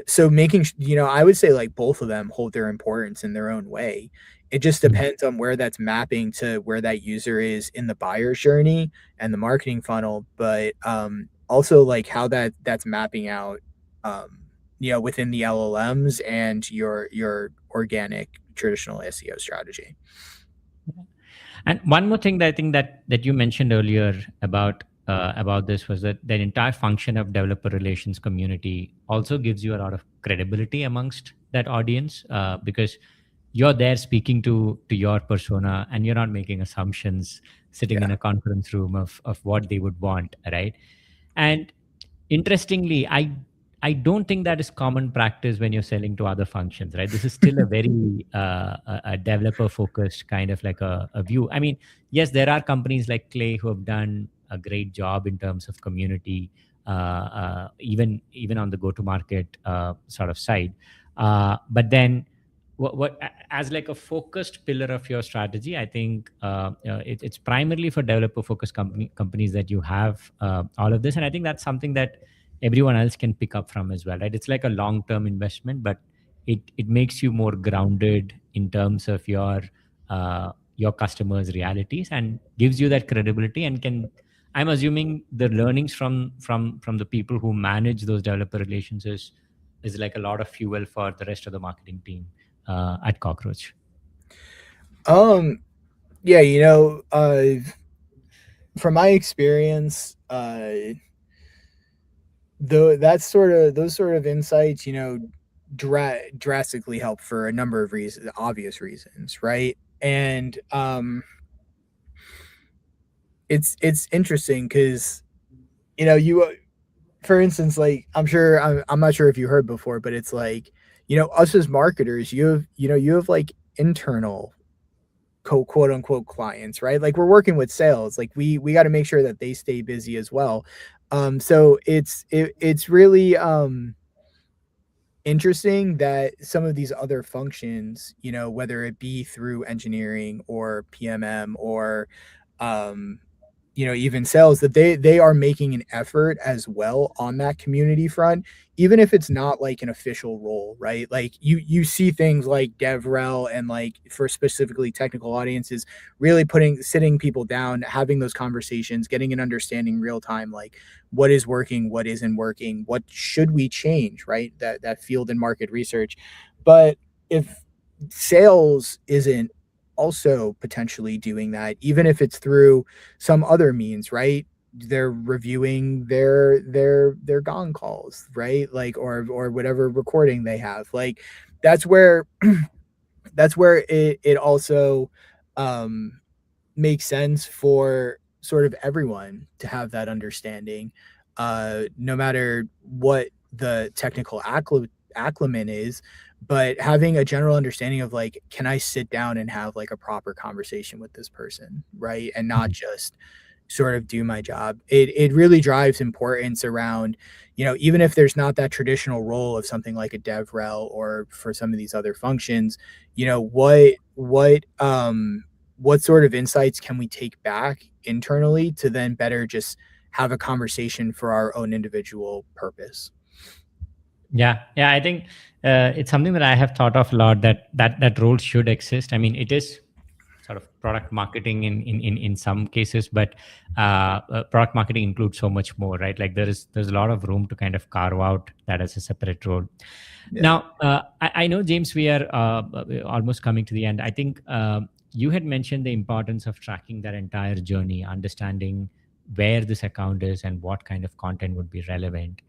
So I would say like both of them hold their importance in their own way. It just mm. depends on where that's mapping to where that user is in the buyer's journey and the marketing funnel, but also like how that's mapping out, within the LLMs and your organic traditional SEO strategy. And one more thing that I think that you mentioned earlier about this was that that entire function of developer relations community also gives you a lot of credibility amongst that audience, because you're there speaking to your persona, and you're not making assumptions sitting in Yeah. a conference room of what they would want, right? And interestingly, I don't think that is common practice when you're selling to other functions, right? This is still a very a developer focused kind of like a view. I mean, yes, there are companies like Clay who have done a great job in terms of community, even on the go to market sort of side. But then what as like a focused pillar of your strategy, I think it's primarily for developer focused companies that you have all of this, and I think that's something that everyone else can pick up from as well, right? It's like a long term investment, but it makes you more grounded in terms of your customers realities, and gives you that credibility, and can, I'm assuming the learnings from the people who manage those developer relations is like a lot of fuel for the rest of the marketing team at Cockroach. um yeah, from my experience, though that's sort of those sort of insights, drastically help for a number of reasons, obvious reasons, right? And it's interesting because you for instance, like I'm not sure if you heard before, but it's like, us as marketers, you have like internal quote unquote clients, right? Like we're working with sales, like we got to make sure that they stay busy as well. So it's really interesting that some of these other functions, whether it be through engineering or PMM or um even sales, that they are making an effort as well on that community front, even if it's not like an official role, right? Like you see things like DevRel and like for specifically technical audiences, really sitting people down, having those conversations, getting an understanding real time, like what is working, what isn't working, what should we change, right? That field and market research. But if sales isn't also potentially doing that, even if it's through some other means, right? They're reviewing their gong calls, right? Like or whatever recording they have. Like that's where it also um makes sense for sort of everyone to have that understanding, no matter what the technical acclimate is, but having a general understanding of like, can I sit down and have like a proper conversation with this person, right? And not just sort of do my job. It really drives importance around, even if there's not that traditional role of something like a DevRel or for some of these other functions, what sort of insights can we take back internally to then better just have a conversation for our own individual purpose. Yeah, I think it's something that I have thought of a lot, that role should exist. I mean, it is sort of product marketing in some cases, but product marketing includes so much more, right? Like there's a lot of room to kind of carve out that as a separate role. Yeah. Now, I know, James, we are almost coming to the end. I think you had mentioned the importance of tracking that entire journey, understanding where this account is and what kind of content would be relevant.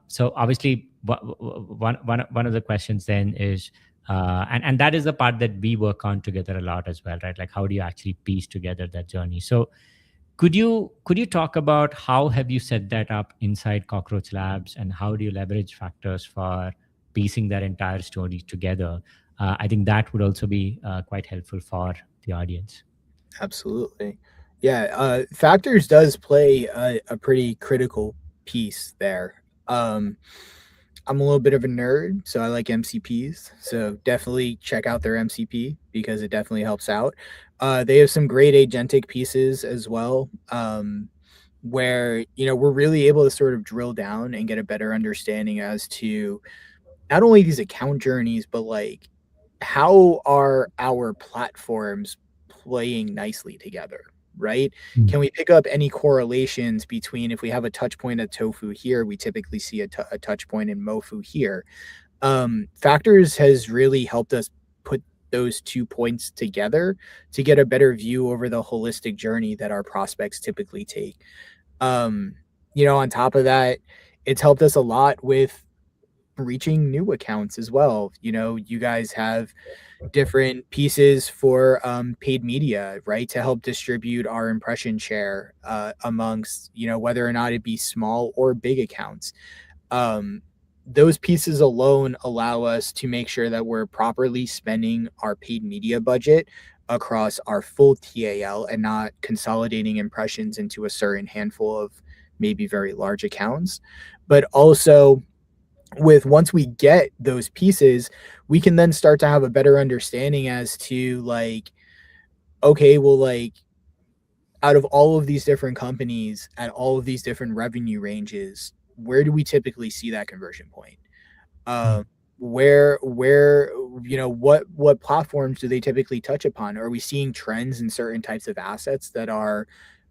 So obviously, one of the questions then is, and that is the part that we work on together a lot as well, right? Like, how do you actually piece together that journey? So could you talk about how have you set that up inside Cockroach Labs, and how do you leverage factors for piecing that entire story together? I think that would also be quite helpful for the audience. Absolutely. Yeah, factors does play a pretty critical piece there. I'm a little bit of a nerd, so I like MCPs. So definitely check out their MCP because it definitely helps out. They have some great agentic pieces as well, where we're really able to sort of drill down and get a better understanding as to not only these account journeys, but like how are our platforms playing nicely together, right? Mm. Can we pick up any correlations between, if we have a touch point at Tofu here, we typically see a touch point in Mofu here? Factors has really helped us put those 2 points together to get a better view over the holistic journey that our prospects typically take. On top of that, it's helped us a lot with reaching new accounts as well. You guys have different pieces for paid media, right, to help distribute our impression share amongst, whether or not it be small or big accounts. Those pieces alone allow us to make sure that we're properly spending our paid media budget across our full TAL and not consolidating impressions into a certain handful of maybe very large accounts. But also, once we get those pieces, we can then start to have a better understanding as to like, okay, well, like out of all of these different companies at all of these different revenue ranges, where do we typically see that conversion point? Mm. Where what platforms do they typically touch upon? Are we seeing trends in certain types of assets that are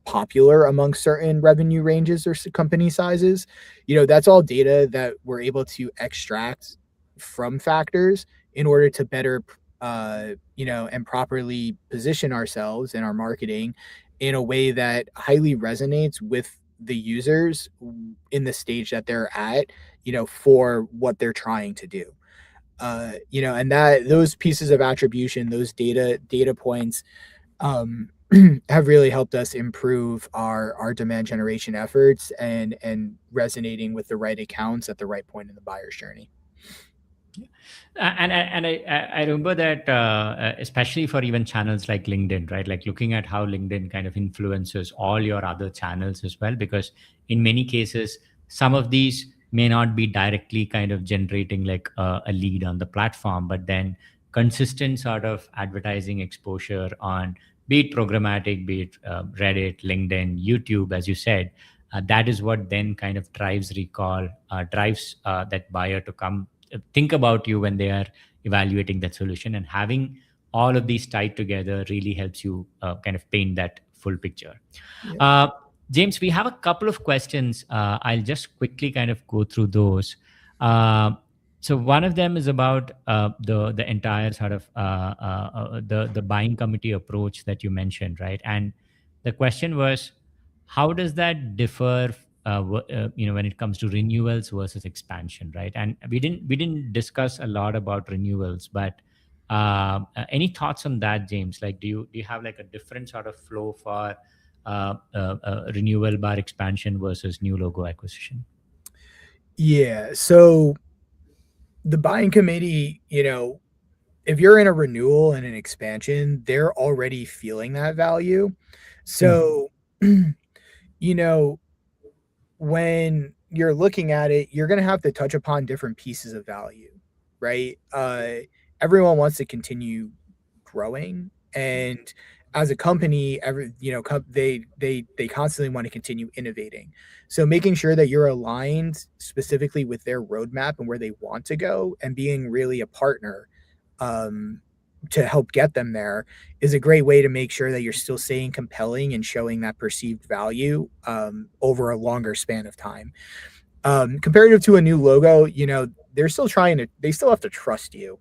popular among certain revenue ranges or company sizes? That's all data that we're able to extract from factors in order to better and properly position ourselves in our marketing in a way that highly resonates with the users in the stage that they're at, for what they're trying to do. And that those pieces of attribution, those data points, have really helped us improve our demand generation efforts and resonating with the right accounts at the right point in the buyer's journey. And I remember that especially for even channels like LinkedIn, right? Like looking at how LinkedIn kind of influences all your other channels as well, because in many cases, some of these may not be directly kind of generating like a lead on the platform, but then consistent sort of advertising exposure on be it programmatic, be it Reddit, LinkedIn, YouTube, as you said. That is what then kind of drives recall, drives that buyer to come think about you when they are evaluating that solution. And having all of these tied together really helps you kind of paint that full picture. Yeah. Uh, James, we have a couple of questions. I'll just quickly kind of go through those. Uh, so one of them is about the entire sort of the buying committee approach that you mentioned, right? And the question was, how does that differ? When it comes to renewals versus expansion, right? And we didn't discuss a lot about renewals, but any thoughts on that, James? Like, do you have like a different sort of flow for renewal bar expansion versus new logo acquisition? Yeah. So the buying committee, if you're in a renewal and an expansion, they're already feeling that value. Hmm. So, you know, when you're looking at it, you're going to have to touch upon different pieces of value, right? Everyone wants to continue growing, and as a company, they constantly want to continue innovating. So making sure that you're aligned specifically with their roadmap and where they want to go, and being really a partner um, to help get them there is a great way to make sure that you're still staying compelling and showing that perceived value over a longer span of time. Comparative to a new logo, they still have to trust you.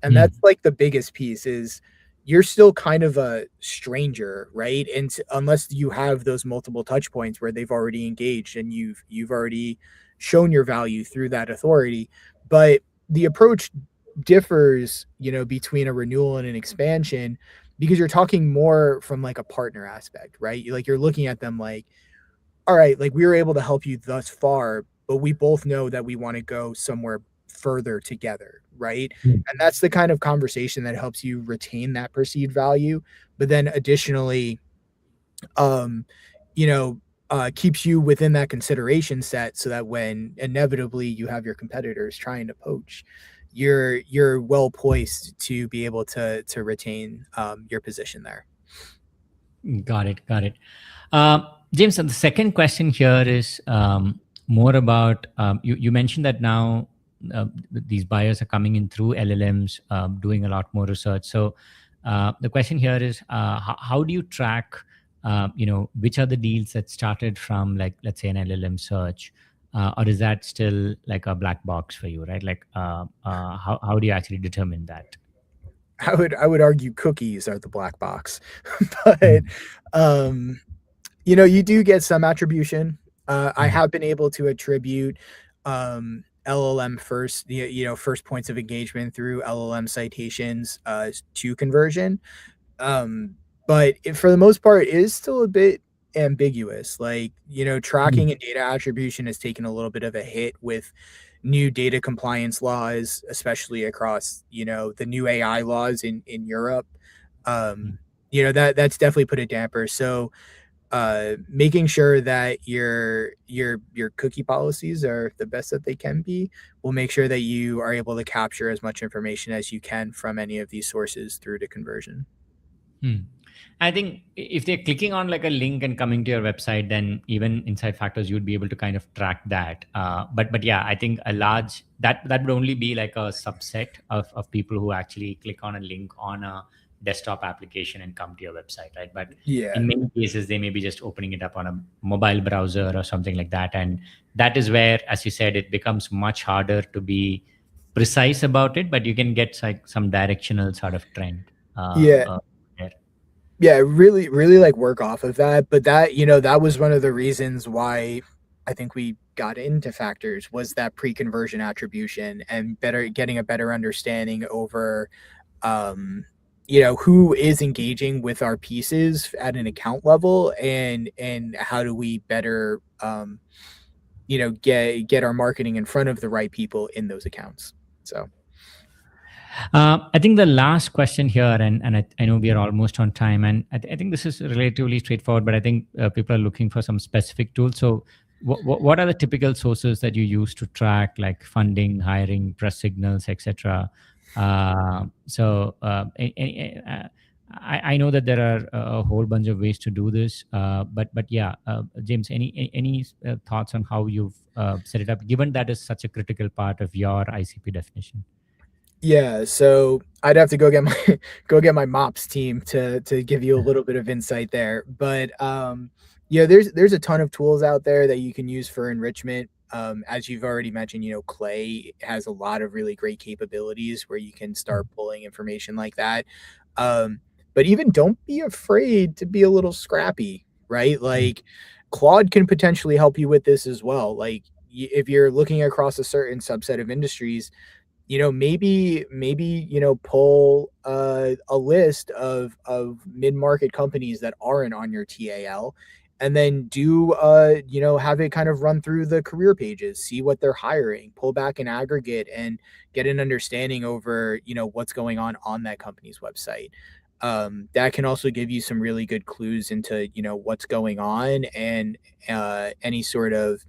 And Hmm. that's like the biggest piece is you're still kind of a stranger, right? And unless you have those multiple touch points where they've already engaged and you've already shown your value through that authority. But the approach differs, between a renewal and an expansion because you're talking more from like a partner aspect, right? You're looking at them like, all right, like we were able to help you thus far, but we both know that we want to go somewhere further together, right? Hmm. And that's the kind of conversation that helps you retain that perceived value. But then additionally, um, you know, keeps you within that consideration set so that when inevitably you have your competitors trying to poach, you're well poised to be able to retain your position there. Got it. Got it. James, and the second question here is more about you mentioned that now these buyers are coming in through LLMs, doing a lot more research. So the question here is, how do you track, which are the deals that started from, like, let's say an LLM search, or is that still like a black box for you, right? Like, how do you actually determine that? I would argue cookies are the black box, but Mm. um, you do get some attribution. I Mm. have been able to attribute LLM first points of engagement through LLM citations to conversion. Um, but for the most part, it is still a bit ambiguous. Like, Mm. tracking and data attribution has taken a little bit of a hit with new data compliance laws, especially across, the new AI laws in Europe. Mm. That's definitely put a damper. So making sure that your cookie policies are the best that they can be will make sure that you are able to capture as much information as you can from any of these sources through to conversion. Hmm. I think if they're clicking on like a link and coming to your website, then even inside factors you'd be able to kind of track that. But yeah, I think a large that would only be like a subset of people who actually click on a link on a desktop application and come to your website, right? But Yeah. in many cases, they may be just opening it up on a mobile browser or something like that, and that is where, as you said, it becomes much harder to be precise about it. But you can get like some directional sort of trend. Yeah. There. Yeah, really, really like work off of that. But that was one of the reasons why I think we got into factors was that pre-conversion attribution and getting a better understanding over who is engaging with our pieces at an account level and how do we better get our marketing in front of the right people in those accounts. So I think the last question here, and I know we are almost on time, and I think this is relatively straightforward, but I think people are looking for some specific tools. So, what are the typical sources that you use to track, like funding, hiring, press signals, etc.? I know that there are a whole bunch of ways to do this, but yeah, James, any thoughts on how you've set it up, given that is such a critical part of your ICP definition? Yeah, so I'd have to go get my go get my MOPS team to give you a little bit of insight there. But yeah, there's a ton of tools out there that you can use for enrichment. As you've already mentioned, Clay has a lot of really great capabilities where you can start pulling information like that. But even don't be afraid to be a little scrappy, right? Like Claude can potentially help you with this as well. Like if you're looking across a certain subset of industries, maybe pull a list of mid-market companies that aren't on your TAL, and then do have it kind of run through the career pages, see what they're hiring, pull back an aggregate, and get an understanding over what's going on that company's website. That can also give you some really good clues into what's going on, and any sort of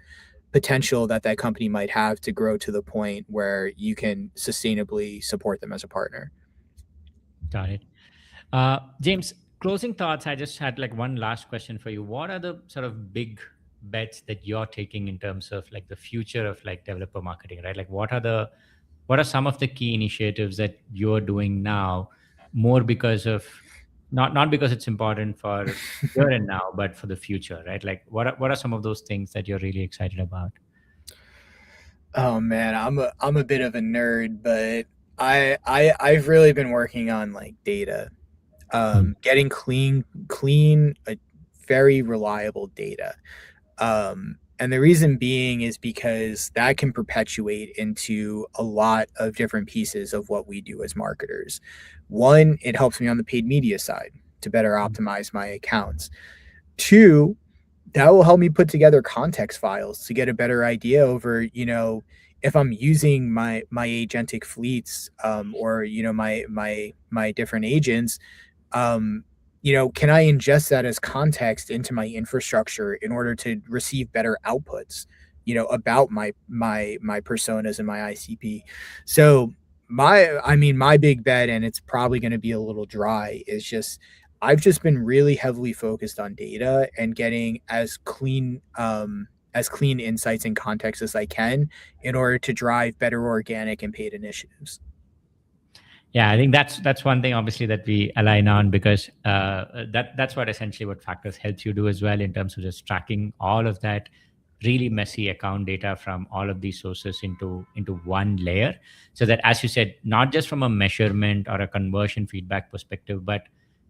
potential that that company might have to grow to the point where you can sustainably support them as a partner. Got it. James, closing thoughts. I just had like one last question for you. What are the sort of big bets that you're taking in terms of like the future of like developer marketing, right? Like what are some of the key initiatives that you're doing now, more because of not because it's important for here and now, but for the future, right? Like what are some of those things that you're really excited about? Oh man, I'm a bit of a nerd, but I've really been working on like data, Hmm. getting clean, very reliable data. And the reason being is because that can perpetuate into a lot of different pieces of what we do as marketers. One, it helps me on the paid media side to better optimize my accounts. Two, that will help me put together context files to get a better idea over, if I'm using my agentic fleets, or my different agents, um, can I ingest that as context into my infrastructure in order to receive better outputs, about my personas and my ICP. So my big bet, and it's probably going to be a little dry, is just I've just been really heavily focused on data and getting as clean insights and context as I can in order to drive better organic and paid initiatives. Yeah, I think that's one thing obviously that we align on, because that's what essentially what Factors helps you do as well, in terms of just tracking all of that really messy account data from all of these sources into one layer, so that, as you said, not just from a measurement or a conversion feedback perspective, but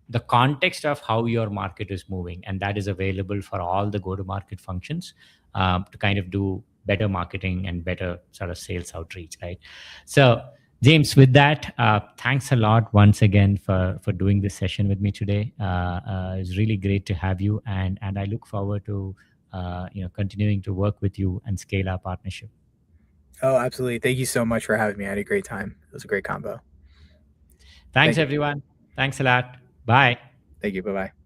the context of how your market is moving, and that is available for all the go to market functions, to kind of do better marketing and better sort of sales outreach, right? So James, with that, thanks a lot once again for doing this session with me today. It's really great to have you, and I look forward to continuing to work with you and scale our partnership. Oh, absolutely. Thank you so much for having me. I had a great time. It was a great combo. Thanks, Thank you. everyone. Thanks a lot. Bye. Thank you. Bye bye.